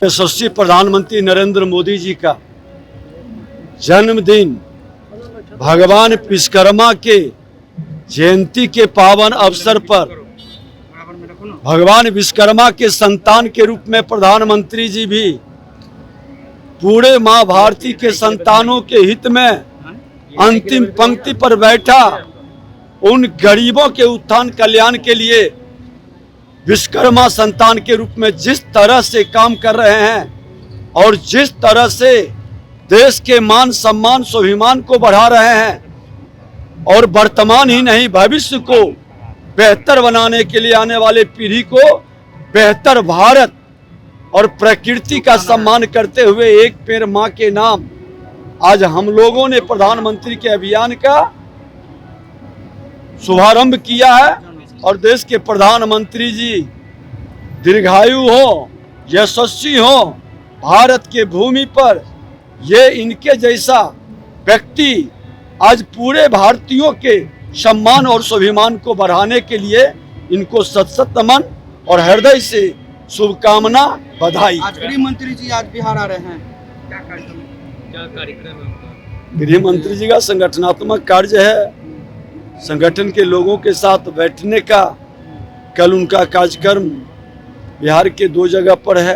यशस्वी प्रधानमंत्री नरेंद्र मोदी जी का जन्मदिन भगवान विश्वकर्मा के जयंती के पावन अवसर पर भगवान विश्वकर्मा के संतान के रूप में प्रधानमंत्री जी भी पूरे माँ भारती के संतानों के हित में अंतिम पंक्ति पर बैठा उन गरीबों के उत्थान कल्याण के लिए विश्वकर्मा संतान के रूप में जिस तरह से काम कर रहे हैं और जिस तरह से देश के मान सम्मान स्वाभिमान को बढ़ा रहे हैं और वर्तमान ही नहीं भविष्य को बेहतर बनाने के लिए आने वाले पीढ़ी को बेहतर भारत और प्रकृति का सम्मान करते हुए एक पेड़ माँ के नाम आज हम लोगों ने प्रधानमंत्री के अभियान का शुभारंभ किया है और देश के प्रधानमंत्री जी दीर्घायु हो, यशस्वी हो, भारत के भूमि पर ये इनके जैसा व्यक्ति आज पूरे भारतीयों के सम्मान और स्वाभिमान को बढ़ाने के लिए इनको सत सत नमन और हृदय से शुभकामना बधाई। आज गृह मंत्री जी आज बिहार आ रहे हैं, क्या कार्यक्रम है? गृह मंत्री जी का संगठनात्मक कार्य है, संगठन के लोगों के साथ बैठने का। कल उनका कार्यक्रम बिहार के 2 जगह पर है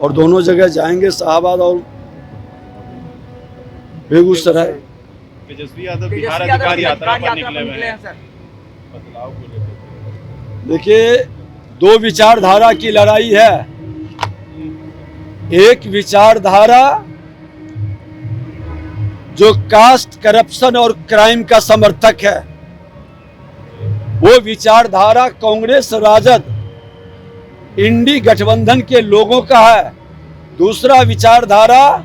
और दोनों जगह जाएंगे, शाहबाद और बेगूसराय। तेजस्वी यादव बिहार अधिकारी यात्रा पर निकले हुए हैं सर। देखिए, 2 विचारधारा की लड़ाई है। एक विचारधारा जो कास्ट करप्शन और क्राइम का समर्थक है, वो विचारधारा कांग्रेस राजद इंडी गठबंधन के लोगों का है। दूसरा विचारधारा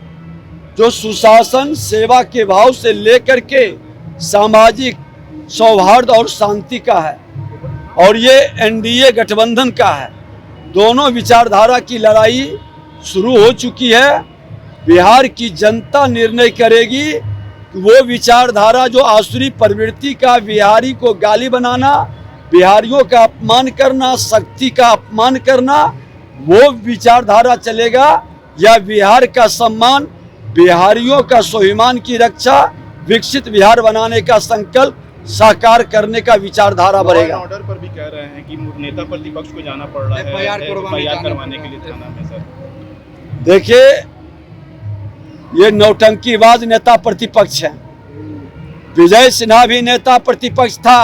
जो सुशासन सेवा के भाव से लेकर के सामाजिक सौहार्द और शांति का है, और ये एनडीए गठबंधन का है। दोनों विचारधारा की लड़ाई शुरू हो चुकी है। बिहार की जनता निर्णय करेगी कि वो विचारधारा जो आसुरी प्रवृत्ति का, बिहारी को गाली बनाना, बिहारियों का अपमान करना, शक्ति का अपमान करना, वो विचारधारा चलेगा या बिहार का सम्मान, बिहारियों का स्वाभिमान की रक्षा, विकसित बिहार बनाने का संकल्प साकार करने का विचारधारा बढ़ेगा। ऑर्डर पर भी कह रहे हैं कि नेता प्रतिपक्ष को जाना पड़ रहा है एफआईआर करवाने के लिए थाना में सर। देखिए, ये नौटंकीबाज नेता प्रतिपक्ष है। विजय सिन्हा भी नेता प्रतिपक्ष था।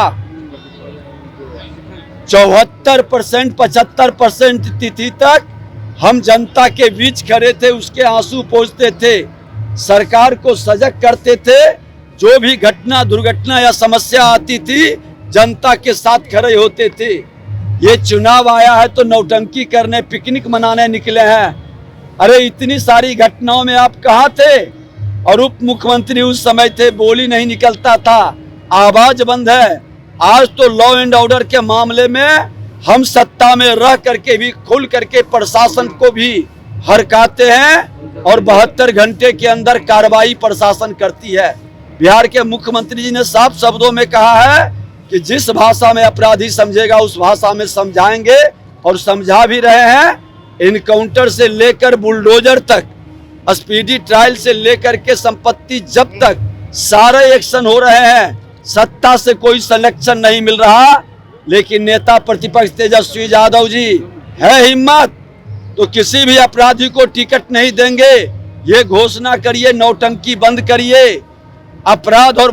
74% 75% तिथि तक हम जनता के बीच खड़े थे, उसके आंसू पोंछते थे, सरकार को सजग करते थे। जो भी घटना दुर्घटना या समस्या आती थी जनता के साथ खड़े होते थे। ये चुनाव आया है तो नौटंकी करने, पिकनिक मनाने निकले हैं। अरे इतनी सारी घटनाओं में आप कहाँ थे? और उप मुख्यमंत्री उस समय थे, बोली नहीं निकलता था, आवाज बंद है। आज तो लॉ एंड ऑर्डर के मामले में हम सत्ता में रह करके भी खुल करके प्रशासन को भी हरकाते हैं और 72 घंटे के अंदर कार्रवाई प्रशासन करती है। बिहार के मुख्यमंत्री जी ने साफ शब्दों में कहा है कि जिस भाषा में अपराधी समझेगा उस भाषा में समझाएंगे, और समझा भी रहे हैं। इनकाउंटर से लेकर बुलडोजर तक, स्पीडी ट्रायल से लेकर के संपत्ति जब्त तक सारे एक्शन हो रहे हैं। सत्ता से कोई सिलेक्शन नहीं मिल रहा, लेकिन नेता प्रतिपक्ष तेजस्वी यादव जी है हिम्मत तो किसी भी अपराधी को टिकट नहीं देंगे। ये घोषणा करिए, नौटंकी बंद करिए, अपराध और